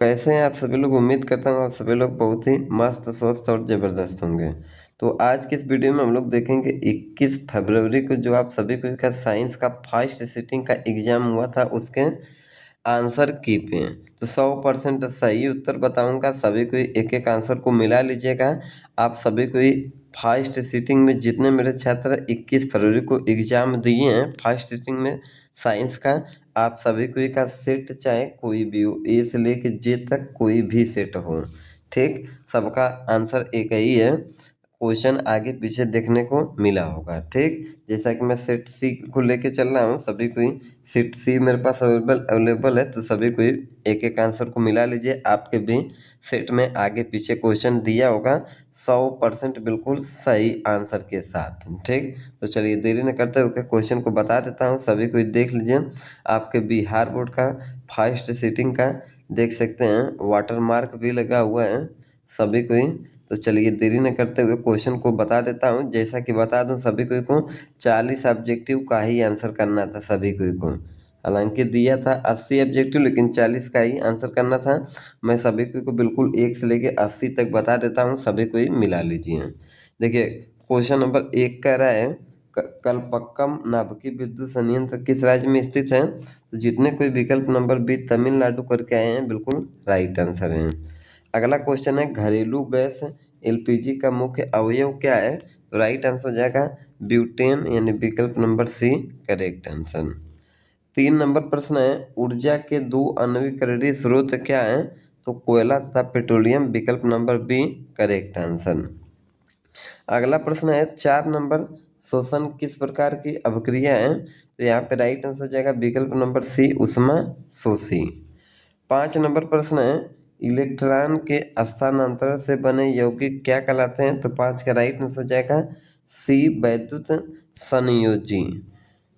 कैसे हैं आप सभी लोग। उम्मीद करता हूँ आप सभी लोग बहुत ही मस्त स्वस्थ और ज़बरदस्त होंगे। तो आज की इस वीडियो में हम लोग देखेंगे 21 फरवरी को जो आप सभी को का साइंस का फर्स्ट सिटिंग का एग्ज़ाम हुआ था उसके आंसर की पे। तो 100% सही उत्तर बताऊंगा, सभी को एक एक आंसर को मिला लीजिएगा। आप सभी को फर्स्ट सिटिंग में जितने मेरे छात्र 21 फरवरी को एग्ज़ाम दिए हैं फर्स्ट सिटिंग में साइंस का, आप सभी को का सेट चाहे कोई भी हो, ए से लेके जे तक कोई भी सेट हो, ठीक, सबका आंसर एक ही है। क्वेश्चन आगे पीछे देखने को मिला होगा, ठीक। जैसा कि मैं सेट सी को लेके चल रहा हूँ, सभी को ही सेट सी मेरे पास अवेलेबल है, तो सभी को ही एक एक आंसर को मिला लीजिए। आपके भी सेट में आगे पीछे क्वेश्चन दिया होगा 100% बिल्कुल सही आंसर के साथ, ठीक। तो चलिए देरी न करते हुए क्वेश्चन को बता देता हूँ, सभी को देख लीजिए। आपके बिहार बोर्ड का फर्स्ट सिटिंग का देख सकते हैं, वाटर मार्क भी लगा हुआ है सभी को ही। तो चलिए देरी न करते हुए क्वेश्चन को बता देता हूँ। जैसा कि बता दूँ सभी को 40 ऑब्जेक्टिव का ही आंसर करना था सभी को। हालांकि दिया था 80 ऑब्जेक्टिव, लेकिन 40 का ही आंसर करना था। मैं सभी को बिल्कुल 1 से लेके 80 तक बता देता हूँ, सभी को ही मिला लीजिए। देखिए क्वेश्चन नंबर 1 कह रहा है कलपक्कम नाभिकीय विद्युत संयंत्र किस राज्य में स्थित है। तो जितने कोई विकल्प नंबर बी तमिलनाडु करके आए हैं बिल्कुल राइट आंसर है। अगला क्वेश्चन है घरेलू गैस एलपीजी का मुख्य अवयव क्या है। तो राइट आंसर हो जाएगा ब्यूटेन, यानी विकल्प number C correct answer. 3 number प्रश्न है ऊर्जा के दो अनवीकरणीय स्रोत क्या है। तो कोयला तथा पेट्रोलियम, विकल्प नंबर बी करेक्ट आंसर। अगला प्रश्न है 4 नंबर शोषण किस प्रकार की अभिक्रिया है। तो यहाँ पे राइट आंसर हो जाएगा विकल्प नंबर सी उष्मा शोषी। 5 नंबर प्रश्न है इलेक्ट्रॉन के स्थानांतरण से बने यौगिक क्या कहलाते हैं। तो 5 का राइट आंसर हो जाएगा सी वैद्युत संयोजी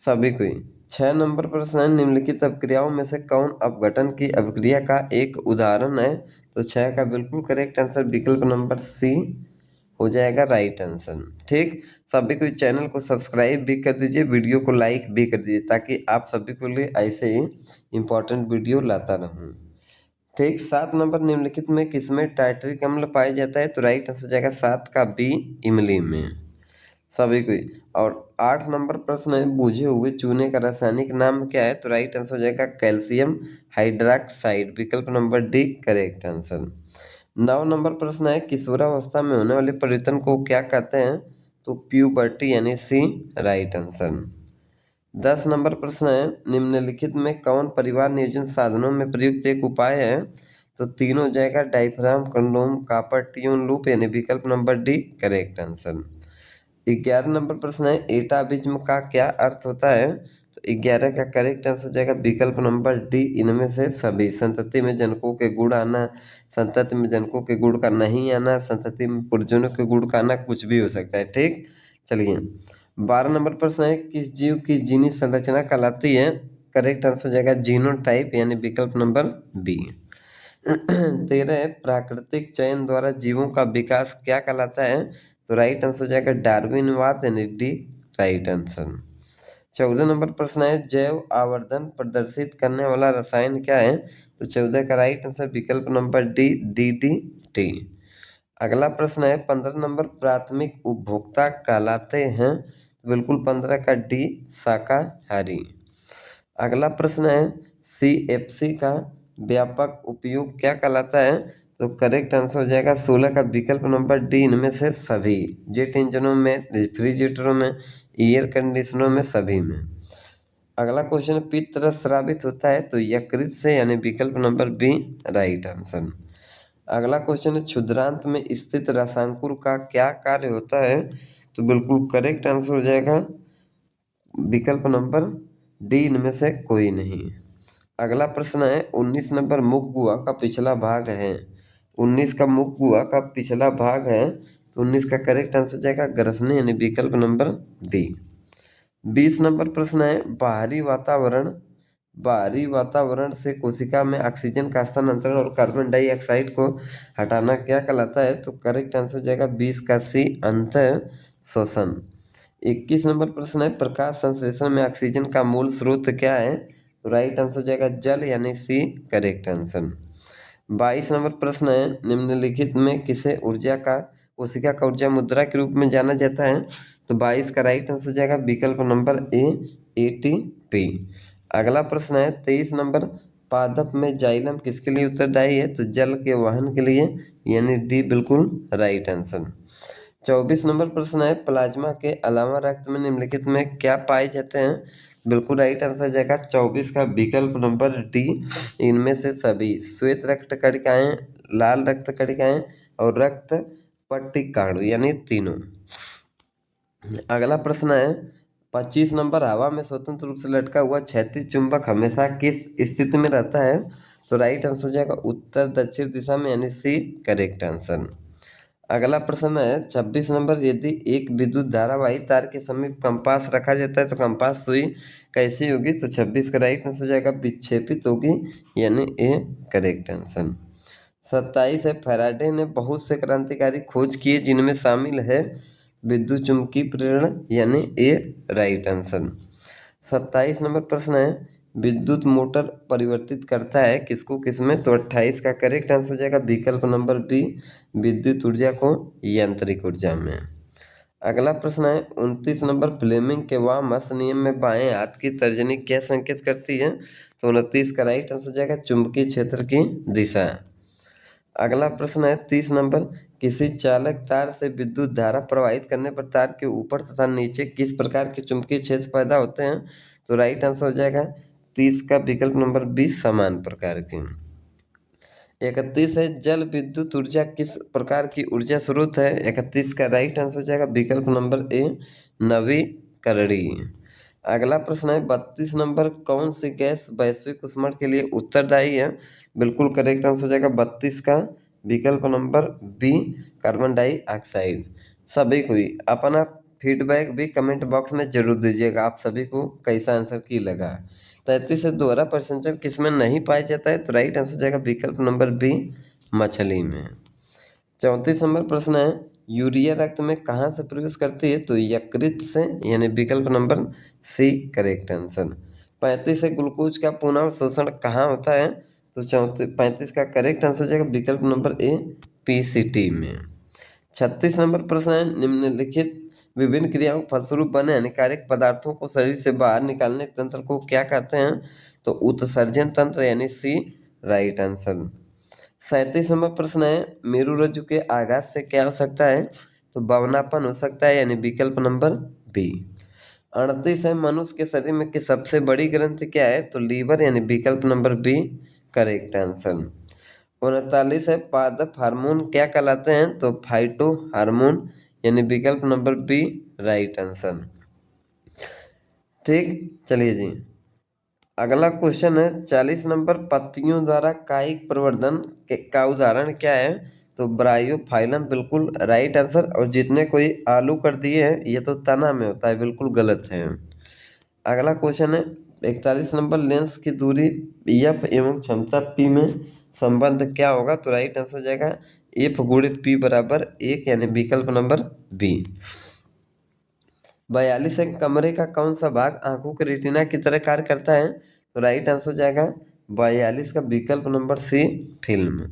सभी को। 6 नंबर प्रश्न है निम्नलिखित अभिक्रियाओं में से कौन अपघटन की अभिक्रिया का एक उदाहरण है। तो 6 का बिल्कुल करेक्ट आंसर विकल्प नंबर सी हो जाएगा राइट आंसर, ठीक। सभी को चैनल को सब्सक्राइब भी कर दीजिए, वीडियो को लाइक भी कर दीजिए, ताकि आप सभी को लिए ऐसे ही इम्पोर्टेंट वीडियो लाता रहूँ, ठीक। 7 नंबर निम्नलिखित में किसमें टाइट्रिक अम्ल पाया जाता है। तो राइट आंसर हो जाएगा 7 का बी इमली में सभी को। और 8 नंबर प्रश्न है बुझे हुए चूने का रासायनिक नाम क्या है। तो राइट आंसर हो जाएगा कैल्शियम हाइड्रॉक्साइड, विकल्प number D correct answer. 9 number प्रश्न है किशोरावस्था में होने वाले परिवर्तन को क्या कहते हैं। तो प्यूबर्टी, यानी सी राइट आंसर। 10 नंबर प्रश्न है निम्नलिखित में कौन परिवार नियोजन साधनों में प्रयुक्त एक उपाय है। तो तीनों हो जाएगा diaphragm, condom, copper tune loop, यानी विकल्प number D correct answer. 11 number प्रश्न है एटाबिज्म का क्या अर्थ होता है। तो 11 का करेक्ट आंसर हो जाएगा विकल्प नंबर डी इनमें से सभी। संतति में जनकों के गुण आना, संतति में जनकों के गुण का नहीं आना, संतति में पुरजनों के गुण का आना, कुछ भी हो सकता है, ठीक। चलिए 12 नंबर प्रश्न है किस जीव की जीनी संरचना कहलाती है। करेक्ट आंसर हो जाएगा जीनोटाइप, यानी विकल्प नंबर बी। 13 है प्राकृतिक चयन द्वारा जीवों का विकास क्या कहलाता है। तो राइट आंसर हो जाएगा डार्विनवाद, यानी डी राइट आंसर। 14 नंबर प्रश्न है जैव आवर्धन प्रदर्शित करने वाला रसायन क्या है। तो 14 का राइट आंसर विकल्प नंबर डी DDT। अगला प्रश्न है 15 नंबर प्राथमिक उपभोक्ता कहलाते हैं। तो बिल्कुल 15 का डी शाकाहारी। अगला प्रश्न है CFC का व्यापक उपयोग क्या कहलाता है। तो करेक्ट आंसर हो जाएगा 16 का विकल्प नंबर डी इनमें से सभी। जेट इंजनों में, रेफ्रिजरेटरों में, एयर कंडीशनरों में, सभी में। अगला क्वेश्चन पित्त रस स्रावित होता है तो यकृत से, यानी विकल्प नंबर बी राइट आंसर। अगला क्वेश्चन है क्षुद्रांत में स्थित रसांकुर का क्या कार्य होता है। तो बिल्कुल करेक्ट आंसर हो जाएगा विकल्प नंबर डी इनमें से कोई नहीं। अगला प्रश्न है 19 नंबर मुख गुहा का पिछला भाग है। 19 का मुख गुहा का पिछला भाग है, तो 19 का करेक्ट आंसर हो जाएगा ग्रसनी, यानी विकल्प नंबर बी। 20 नंबर प्रश्न है बाहरी वातावरण से कोशिका में ऑक्सीजन का स्थानांतरण और कार्बन डाइऑक्साइड को हटाना क्या कहलाता है। तो करेक्ट आंसर हो जाएगा 20 का सी अंतः शोषण। 21 नंबर प्रश्न है प्रकाश संश्लेषण में ऑक्सीजन का मूल स्रोत क्या है। तो राइट आंसर हो जाएगा जल, यानी सी करेक्ट आंसर। 22 नंबर प्रश्न है, निम्नलिखित में किसे ऊर्जा का कोशिका का ऊर्जा मुद्रा के रूप में जाना जाता है? तो 22 का राइट आंसर हो जाएगा विकल्प नंबर ए, एटीपी। अगला प्रश्न है 23 नंबर, पादप में जाइलम किसके लिए उत्तरदायी है? तो जल के वहन के लिए, यानी डी बिल्कुल राइट आंसर। 24 नंबर प्रश्न है, प्लाज्मा के अलावा रक्त में निम्नलिखित में क्या पाए जाते हैं? बिल्कुल राइट आंसर जाएगा 24 का विकल्प नंबर डी, इनमें से सभी। श्वेत रक्त कणिकाएं, लाल रक्त कणिकाएं और रक्त पट्टिकाणु, यानी तीनों। अगला प्रश्न है 25 नंबर, हवा में स्वतंत्र रूप से लटका हुआ क्षैतिज चुंबक हमेशा किस स्थिति में रहता है? तो राइट आंसर हो जाएगा उत्तर दक्षिण दिशा में, यानी सी करेक्ट आंसर। अगला प्रश्न है 26 नंबर, यदि एक विद्युत धारावाही तार के समीप कंपास रखा जाता है तो कंपास सुई कैसी होगी? तो 26 का राइट आंसर हो जाएगा विक्षेपित होगी, यानी ए करेक्ट आंसर। 27 है, फैराडे ने बहुत से क्रांतिकारी खोज किए जिनमें शामिल है विद्युत चुंबकीय प्रेरण, यानी ए राइट आंसर। 27 नंबर प्रश्न है, विद्युत मोटर परिवर्तित करता है किसको किसमें? तो 28 का करेक्ट आंसर हो जाएगा विकल्प नंबर बी, विद्युत ऊर्जा को यांत्रिक ऊर्जा में। अगला प्रश्न है 29 नंबर, फ्लेमिंग के वामस नियम में बाएं हाथ की तर्जनी क्या संकेत करती है? तो 29 का राइट आंसर हो जाएगा चुंबकीय क्षेत्र की दिशा। अगला प्रश्न है 30 नंबर, किसी चालक तार से विद्युत धारा प्रवाहित करने पर तार के ऊपर तथा नीचे किस प्रकार के चुंबकीय क्षेत्र पैदा होते हैं? तो राइट आंसर हो जाएगा 30 का विकल्प नंबर बी, समान प्रकार के। 31 है, जल विद्युत ऊर्जा किस प्रकार की ऊर्जा स्रोत है? 31 का राइट आंसर हो जाएगा विकल्प नंबर ए, नवीकरणीय। अगला प्रश्न है 32 नंबर, कौन सी गैस वैश्विक ऊष्मण के लिए उत्तरदायी है? बिल्कुल करेक्ट आंसर हो जाएगा 32 का विकल्प नंबर बी, कार्बन डाइऑक्साइड। सभी को ही अपना फीडबैक भी कमेंट बॉक्स में जरूर दीजिएगा, आप सभी को कैसा आंसर की लगा। 33 से दोहरा परिसंचरण किसमें नहीं पाया जाता है? तो राइट आंसर हो जाएगा विकल्प नंबर बी, मछली में। 34 नंबर प्रश्न है, यूरिया रक्त में कहाँ से प्रवेश करती है? तो यकृत से, यानी विकल्प नंबर सी करेक्ट आंसर। 35 है, ग्लूकोज का पुनर्शोषण कहाँ होता है? तो 35 का करेक्ट आंसर हो जाएगा विकल्प नंबर ए, पीसीटी में। 36 नंबर प्रश्न है, निम्नलिखित विभिन्न क्रियाओं के फलस्वरूप बने हानिकारक पदार्थों को शरीर से बाहर निकालने के तंत्र को क्या कहते हैं? तो उत्सर्जन तंत्र, यानी सी राइट आंसर। 37 नंबर प्रश्न है, मेरुरज्जु के आघात से क्या हो सकता है? तो बवनापन हो सकता है, यानी विकल्प नंबर बी। 38 है, मनुष्य के शरीर में की सबसे बड़ी ग्रंथि क्या है? तो लीवर, यानी विकल्प नंबर बी करेक्ट आंसर। 39 है, पादप हार्मोन क्या कहलाते हैं? तो फाइटो हार्मोन, यानी विकल्प नंबर बी राइट आंसर। ठीक, चलिए जी, अगला क्वेश्चन है 40 नंबर, पत्तियों द्वारा कायिक प्रवर्धन का उदाहरण क्या है? तो ब्रायोफाइलम, बिल्कुल राइट आंसर। और जितने कोई आलू कर दिए हैं ये तो तना में होता है, बिल्कुल गलत है। अगला क्वेश्चन है 41 नंबर, लेंस की दूरी एफ एवं क्षमता पी में संबंध क्या होगा? तो राइट आंसर हो जाएगा एफ गुणित पी बराबर 1, यानी विकल्प नंबर बी। 42 है, कमरे का कौन सा भाग आंखों के रेटिना की तरह कार्य करता है? तो राइट आंसर हो जाएगा 42 का विकल्प नंबर सी, फिल्म।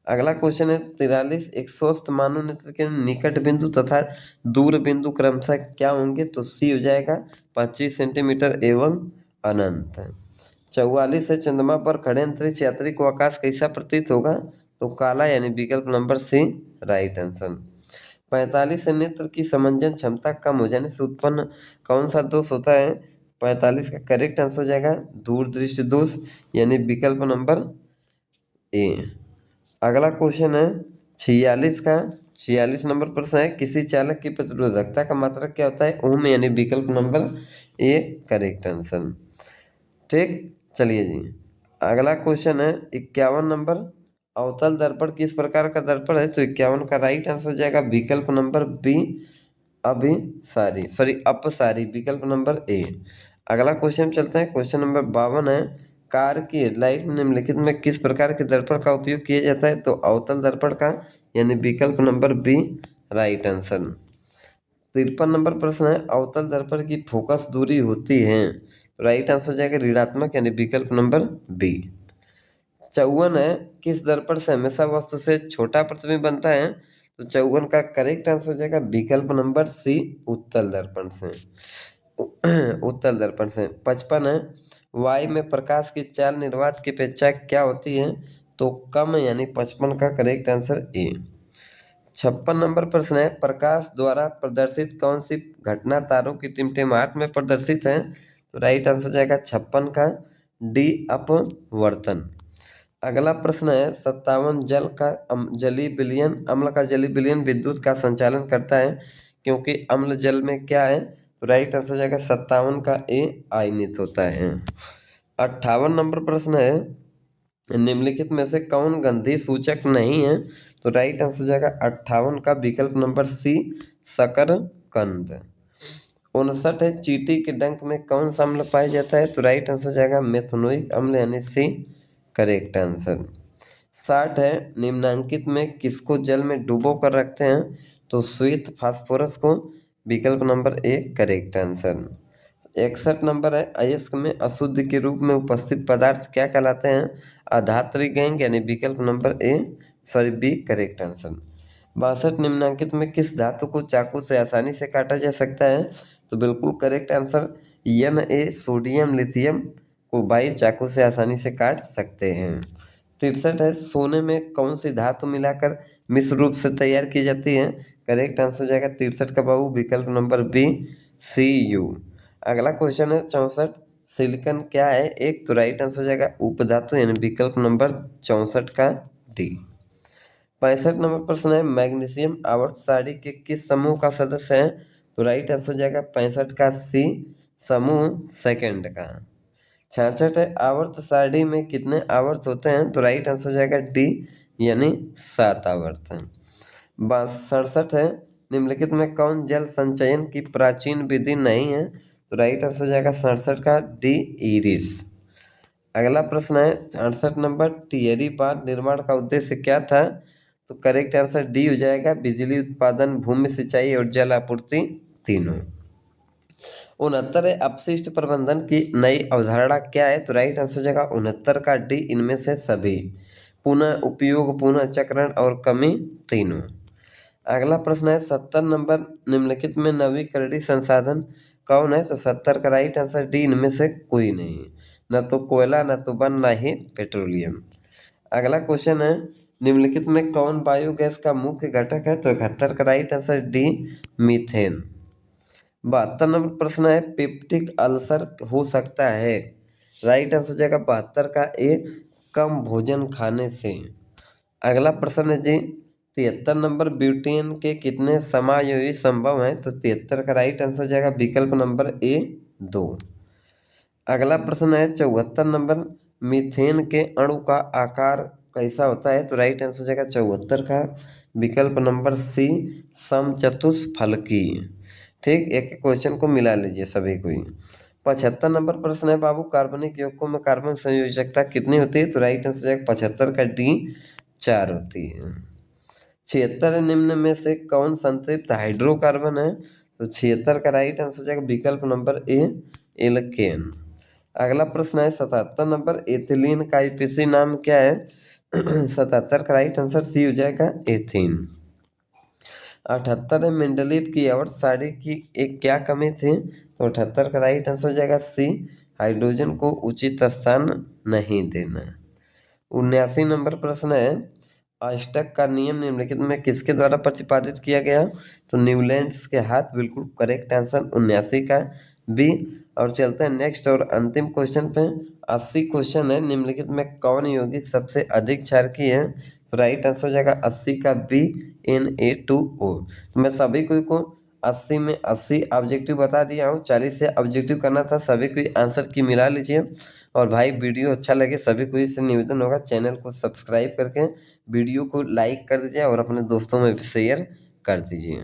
अगला क्वेश्चन है 43, एक स्वस्थ मानव नेत्र के निकट बिंदु तथा दूर बिंदु क्रमशः क्या होंगे? तो सी हो जाएगा 25 सेंटीमीटर एवं अनंत। 44 है, चंद्रमा पर खड़े अंतरिक्ष यात्री को आकाश कैसा प्रतीत होगा? तो काला, यानी विकल्प नंबर सी राइट आंसर। 45 है, नेत्र की समंजन क्षमता कम हो जाने से उत्पन्न कौन सा दोष होता है? 45 का करेक्ट आंसर हो जाएगा दूरदृष्टि दोष, यानी विकल्प नंबर ए। अगला क्वेश्चन है 46 नंबर प्रश्न है, किसी चालक की प्रतिरोधकता का मात्रक क्या होता है? ओम, यानी विकल्प नंबर ए करेक्ट आंसर। ठीक, चलिए जी, अगला क्वेश्चन है 51 नंबर, अवतल दर्पण किस प्रकार का दर्पण है? तो 51 का राइट आंसर हो जाएगा विकल्प नंबर बी, अपसारी, विकल्प नंबर ए। अगला क्वेश्चन चलते हैं, क्वेश्चन नंबर 52 है, कार की हेडलाइट निम्नलिखित में किस प्रकार के दर्पण का उपयोग किया जाता है? तो अवतल दर्पण का, यानी विकल्प number B right answer. 53 number प्रश्न है, अवतल दर्पण की फोकस दूरी होती है? राइट आंसर हो जाएगा ऋणात्मक, यानी विकल्प नंबर बी। 54 है, किस दर्पण से हमेशा वस्तु से छोटा प्रतिबिंब बनता है? तो 54 का करेक्ट आंसर हो जाएगा विकल्प नंबर सी, उत्तल दर्पण से। उत्तल दर्पण से। 55 है, वायु में प्रकाश की चाल निर्वात की अपेक्षा क्या होती है? तो कम, यानी 55 का करेक्ट आंसर ए। 56 नंबर प्रश्न है, प्रकाश द्वारा प्रदर्शित कौन सी घटना तारों की टिमटिमाहट में प्रदर्शित है? तो राइट आंसर हो जाएगा 56 का डी, अपवर्तन। अगला प्रश्न है, 57 जलीय विलयन अम्ल का जलीय विलयन विद्युत का संचालन करता है क्योंकि अम्ल जल में क्या है? तो राइट आंसर हो जाएगा 57 का ए, आयनित होता है। 58 नंबर प्रश्न है, निम्नलिखित में से कौन गंधी सूचक नहीं है? तो राइट आंसर हो जाएगा 58 का विकल्प नंबर सी, शकरकंद। 59 है, चींटी के डंक में कौन सा अम्ल पाया जाता है? तो राइट आंसर हो जाएगा मेथनोइक अम्ल, यानी सी करेक्ट आंसर। 60 है, निम्नांकित में किसको जल में डुबो कर रखते हैं? तो श्वेत फास्फोरस को, विकल्प number A correct answer. 61 number है, अयस्क में अशुद्ध के रूप में उपस्थित पदार्थ क्या कहलाते हैं? अधात्री गैंग, यानी विकल्प नंबर बी करेक्ट आंसर। 62 निम्नांकित में किस धातु को चाकू से आसानी से काटा जा सकता है? तो बिल्कुल करेक्ट आंसर सोडियम लिथियम को भाई चाकू से आसानी से काट सकते हैं। 63 है, सोने में कौन सी धातु मिलाकर मिश्र रूप से तैयार की जाती है? करेक्ट आंसर हो जाएगा 63 का बाबू, विकल्प नंबर बी, Cu। अगला क्वेश्चन है 64, सिलिकॉन क्या है? एक तो राइट आंसर हो जाएगा उपधातु, यानी विकल्प नंबर 64 का डी। 65 नंबर प्रश्न है, मैग्नीशियम आवर्त सारणी के किस समूह का सदस्य है? तो राइट आंसर हो जाएगा 65 का सी, समूह सेकंड का। 66 है, आवर्त सारणी में कितने आवर्त होते हैं? तो राइट आंसर हो जाएगा डी, यानी 7 आवर्त। 67 है, निम्नलिखित में कौन जल संचयन की प्राचीन विधि नहीं है? तो राइट आंसर हो जाएगा 67 का डी, ईरिस। अगला प्रश्न है 68 नंबर, टियरी बांध निर्माण का उद्देश्य क्या था? तो करेक्ट आंसर डी हो जाएगा, बिजली उत्पादन, भूमि सिंचाई और जल आपूर्ति, तीनों। 69 है, अपशिष्ट प्रबंधन की नई अवधारणा क्या है? तो राइट आंसर हो जाएगा 69 का डी, इनमें से सभी। पुनः उपयोग, पुनः चक्रण और कमी, तीनों। अगला प्रश्न है 70 नंबर, निम्नलिखित में नवीकरणीय संसाधन कौन है? तो 70 का राइट आंसर डी, इनमें से कोई नहीं, न तो कोयला, न तो वन, न ही पेट्रोलियम। अगला क्वेश्चन है, निम्नलिखित में कौन बायोगैस का मुख्य घटक है? तो 71 का right answer D, methane. 72 number प्रश्न है, पेप्टिक अल्सर हो सकता है? राइट आंसर हो जाएगा 72 का ए, कम भोजन खाने से। अगला प्रश्न है जी 73 नंबर, ब्यूटेन के कितने समायोगी संभव हैं? तो 73 का राइट आंसर हो जाएगा विकल्प नंबर ए, 2। अगला प्रश्न है 74 नंबर, मीथेन के अणु का आकार कैसा होता है? तो राइट आंसर हो जाएगा 74 का विकल्प नंबर सी, समचतुष्फलकी। ठीक, एक क्वेश्चन को मिला लीजिए सभी को ही। 75 नंबर प्रश्न है बाबू, कार्बनिक यौगिकों में कार्बन संयोजकता कितनी होती है? तो राइट आंसर हो जाएगा 75 का डी, 4 होती है। 76 निम्न में से कौन संतृप्त हाइड्रोकार्बन है? तो 76 का राइट आंसर हो जाएगा विकल्प नंबर ए, एल्केन। अगला प्रश्न है 77 नंबर, एथिलीन का आईपीसी नाम क्या है? 77 का राइट आंसर सी हो जाएगा, एथीन। 78 है, मेंडलीव की आवर्त सारणी की एक क्या कमी थी? तो 78 का राइट आंसर हो जाएगा सी, हाइड्रोजन को उचित स्थान नहीं देना। 79 नंबर प्रश्न है, अष्टक का नियम निम्नलिखित में किसके द्वारा प्रतिपादित किया गया? तो न्यूलैंड्स के हाथ, बिल्कुल करेक्ट आंसर 79 का बी। और चलते हैं नेक्स्ट और अंतिम क्वेश्चन पे। 80 क्वेश्चन है, निम्नलिखित में कौन यौगिक सबसे अधिक क्षारकीय है? तो राइट आंसर हो जाएगा 80 का बी, Na2O। तो मैं सभी को 80 में 80 ऑब्जेक्टिव बता दिया हूँ, 40 से ऑब्जेक्टिव करना था, सभी को आंसर की मिला लीजिए। और भाई वीडियो अच्छा लगे सभी को इससे निवेदन होगा, चैनल को सब्सक्राइब करके वीडियो को लाइक कर दीजिए और अपने दोस्तों में भी शेयर कर दीजिए।